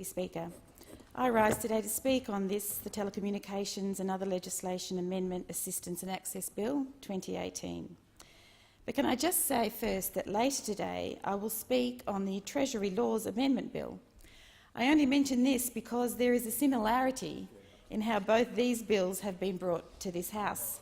Speaker. I rise today to speak on the Telecommunications and Other Legislation Amendment Assistance and Access Bill 2018. But can I just say first that later today I will speak on the Treasury Laws Amendment Bill. I only mention this because there is a similarity in how both these bills have been brought to this House,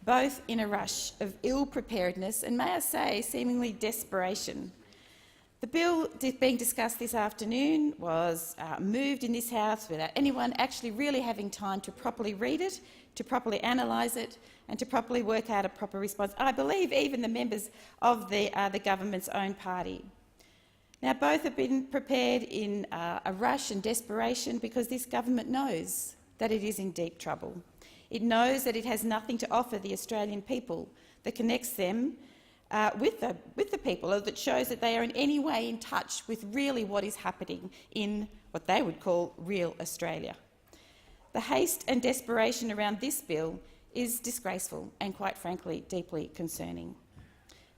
both in a rush of ill-preparedness and, may I say, seemingly desperation. The bill being discussed this afternoon was moved in this House without anyone actually really having time to properly read it, to properly analyse it and to properly work out a proper response. I believe even the members of the government's own party. Now, both have been prepared in a rush and desperation because this government knows that it is in deep trouble. It knows that it has nothing to offer the Australian people that connects them with the people, or that shows that they are in any way in touch with really what is happening in what they would call real Australia. The haste and desperation around this bill is disgraceful and, quite frankly, deeply concerning.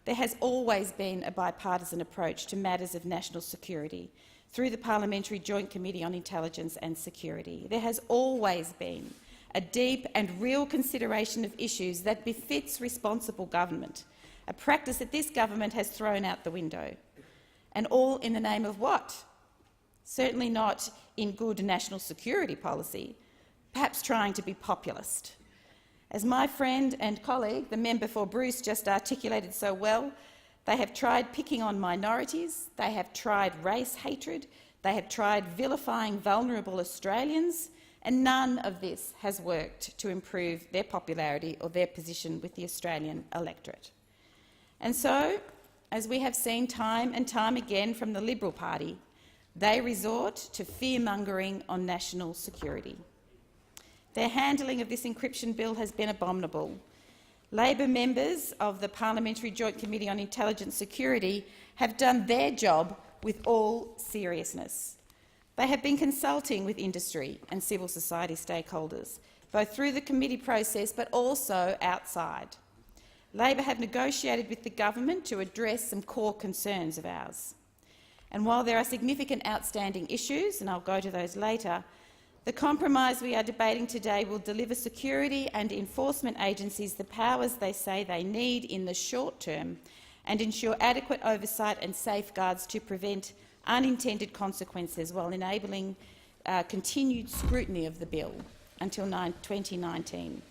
There has always been a bipartisan approach to matters of national security through the Parliamentary Joint Committee on Intelligence and Security. There has always been a deep and real consideration of issues that befits responsible government, a practice that this government has thrown out the window. And all in the name of what? Certainly not in good national security policy, perhaps trying to be populist. As my friend and colleague, the member for Bruce, just articulated so well, they have tried picking on minorities, they have tried race hatred, they have tried vilifying vulnerable Australians, and none of this has worked to improve their popularity or their position with the Australian electorate. And so, as we have seen time and time again from the Liberal Party, they resort to fear-mongering on national security. Their handling of this encryption bill has been abominable. Labor members of the Parliamentary Joint Committee on Intelligence Security have done their job with all seriousness. They have been consulting with industry and civil society stakeholders, both through the committee process but also outside. Labor have negotiated with the government to address some core concerns of ours. And while there are significant outstanding issues, and I'll go to those later, the compromise we are debating today will deliver security and enforcement agencies the powers they say they need in the short term and ensure adequate oversight and safeguards to prevent unintended consequences while enabling continued scrutiny of the bill until 2019.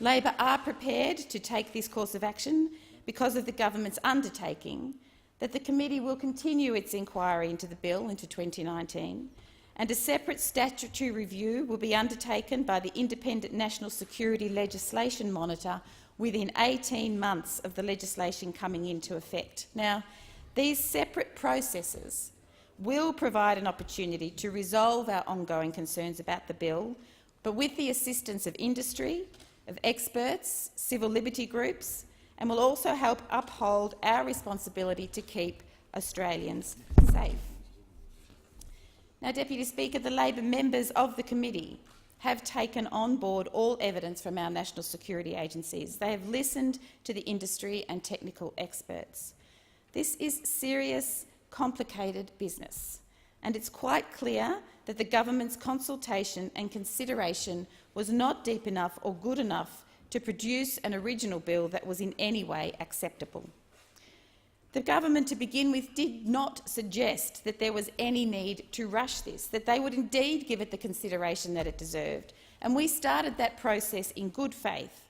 Labor are prepared to take this course of action because of the government's undertaking that the committee will continue its inquiry into the bill into 2019, and a separate statutory review will be undertaken by the Independent National Security Legislation Monitor within 18 months of the legislation coming into effect. Now, these separate processes will provide an opportunity to resolve our ongoing concerns about the bill, but with the assistance of industry, of experts, civil liberty groups, and will also help uphold our responsibility to keep Australians safe. Now, Deputy Speaker, the Labor members of the committee have taken on board all evidence from our national security agencies. They have listened to the industry and technical experts. This is serious, complicated business, and it's quite clear that the government's consultation and consideration was not deep enough or good enough to produce an original bill that was in any way acceptable. The government, to begin with, did not suggest that there was any need to rush this, that they would indeed give it the consideration that it deserved, and we started that process in good faith.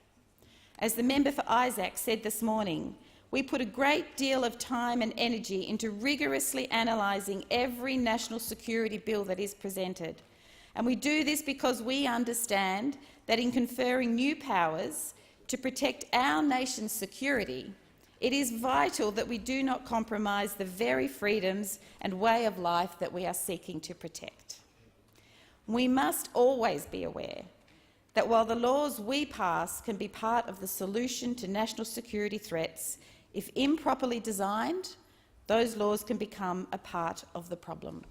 As the member for Isaac said this morning, we put a great deal of time and energy into rigorously analysing every national security bill that is presented. And we do this because we understand that in conferring new powers to protect our nation's security, it is vital that we do not compromise the very freedoms and way of life that we are seeking to protect. We must always be aware that while the laws we pass can be part of the solution to national security threats, if improperly designed, those laws can become a part of the problem.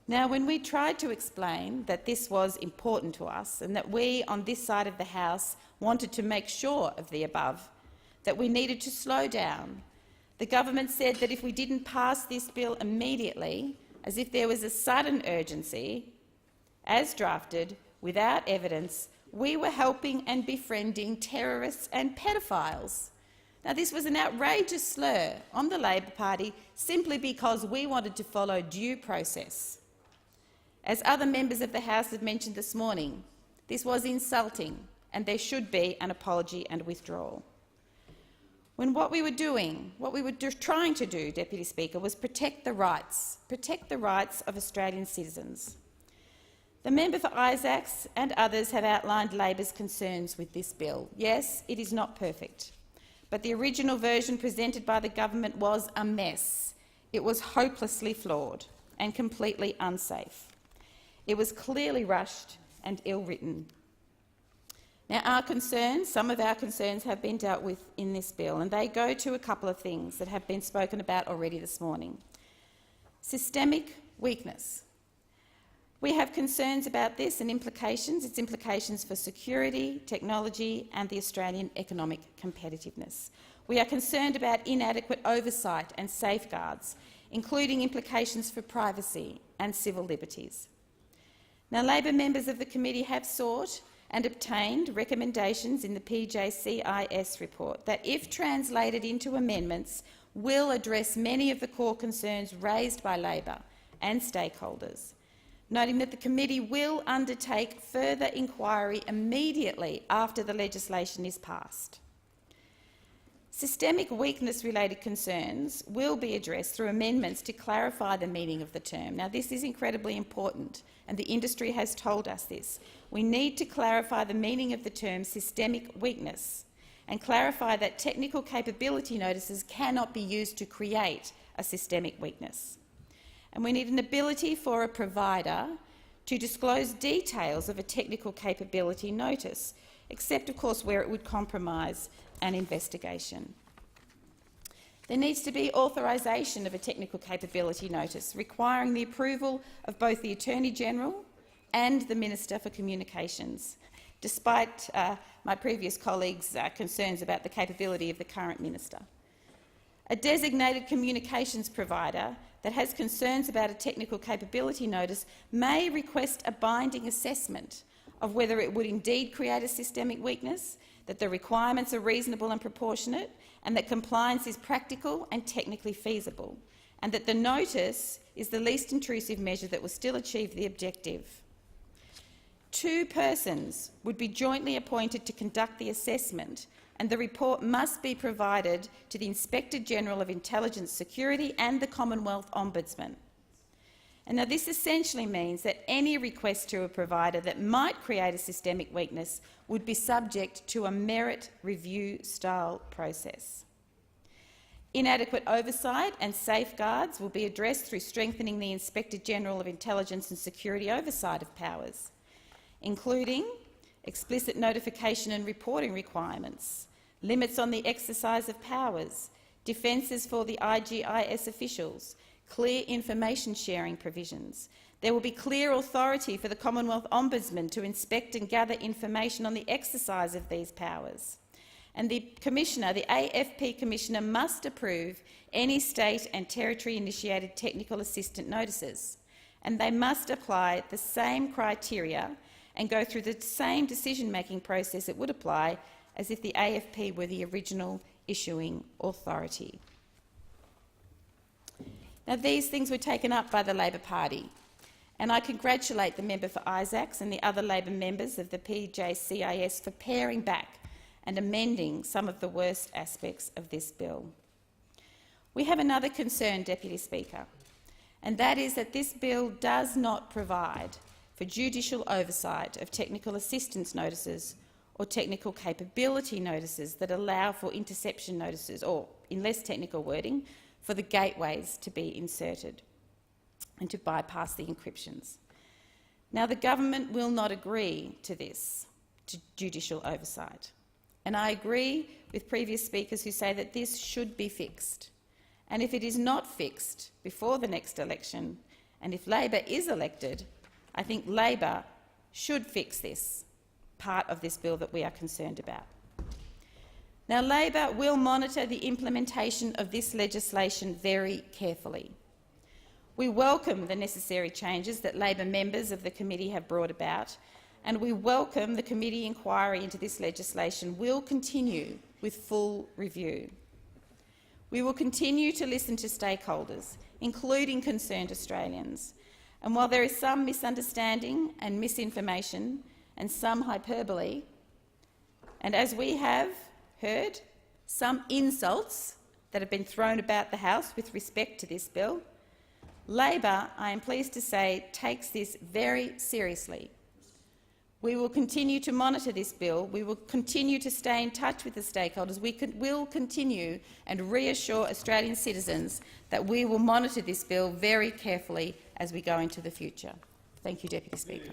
Now, when we tried to explain that this was important to us and that we on this side of the House wanted to make sure of the above, that we needed to slow down, the government said that if we didn't pass this bill immediately, as if there was a sudden urgency, as drafted, without evidence, we were helping and befriending terrorists and pedophiles. Now, this was an outrageous slur on the Labor Party simply because we wanted to follow due process. As other members of the House have mentioned this morning, this was insulting and there should be an apology and withdrawal. When what we were trying to do, Deputy Speaker, was protect the rights of Australian citizens. The member for Isaacs and others have outlined Labor's concerns with this bill. Yes, it is not perfect, but the original version presented by the government was a mess. It was hopelessly flawed and completely unsafe. It was clearly rushed and ill-written. Now, some of our concerns have been dealt with in this bill, and they go to a couple of things that have been spoken about already this morning. Systemic weakness. We have concerns about this and its implications for security, technology and the Australian economic competitiveness. We are concerned about inadequate oversight and safeguards, including implications for privacy and civil liberties. Now, Labor members of the committee have sought and obtained recommendations in the PJCIS report that, if translated into amendments, will address many of the core concerns raised by Labor and stakeholders, noting that the committee will undertake further inquiry immediately after the legislation is passed. Systemic weakness-related concerns will be addressed through amendments to clarify the meaning of the term. Now, this is incredibly important, and the industry has told us this. We need to clarify the meaning of the term systemic weakness and clarify that technical capability notices cannot be used to create a systemic weakness. And we need an ability for a provider to disclose details of a technical capability notice, except, of course, where it would compromise an investigation. There needs to be authorisation of a technical capability notice, requiring the approval of both the Attorney-General and the Minister for Communications, despite my previous colleagues' concerns about the capability of the current Minister. A designated communications provider that has concerns about a technical capability notice may request a binding assessment of whether it would indeed create a systemic weakness, that the requirements are reasonable and proportionate, and that compliance is practical and technically feasible, and that the notice is the least intrusive measure that will still achieve the objective. 2 persons would be jointly appointed to conduct the assessment, and the report must be provided to the Inspector-General of Intelligence Security and the Commonwealth Ombudsman. And now this essentially means that any request to a provider that might create a systemic weakness would be subject to a merit review-style process. Inadequate oversight and safeguards will be addressed through strengthening the Inspector-General of Intelligence and Security oversight of powers, including explicit notification and reporting requirements, limits on the exercise of powers, defences for the IGIS officials, clear information sharing provisions. There will be clear authority for the Commonwealth Ombudsman to inspect and gather information on the exercise of these powers. And the Commissioner, the AFP Commissioner, must approve any state and territory-initiated technical assistant notices, and they must apply the same criteria and go through the same decision-making process it would apply as if the AFP were the original issuing authority. Now, these things were taken up by the Labor Party, and I congratulate the member for Isaacs and the other Labor members of the PJCIS for paring back and amending some of the worst aspects of this bill. We have another concern, Deputy Speaker, and that is that this bill does not provide for judicial oversight of technical assistance notices or technical capability notices that allow for interception notices, or, in less technical wording, for the gateways to be inserted and to bypass the encryptions. Now, the government will not agree to this, to judicial oversight, and I agree with previous speakers who say that this should be fixed. And if it is not fixed before the next election, and if Labor is elected, I think Labor should fix this part of this bill that we are concerned about. Now, Labor will monitor the implementation of this legislation very carefully. We welcome the necessary changes that Labor members of the committee have brought about, and we welcome the committee inquiry into this legislation will continue with full review. We will continue to listen to stakeholders, including concerned Australians, and while there is some misunderstanding and misinformation and some hyperbole, and as we have heard, some insults that have been thrown about the House with respect to this bill, Labor, I am pleased to say, takes this very seriously. We will continue to monitor this bill. We will continue to stay in touch with the stakeholders. We will continue and reassure Australian citizens that we will monitor this bill very carefully as we go into the future. Thank you, Deputy Speaker.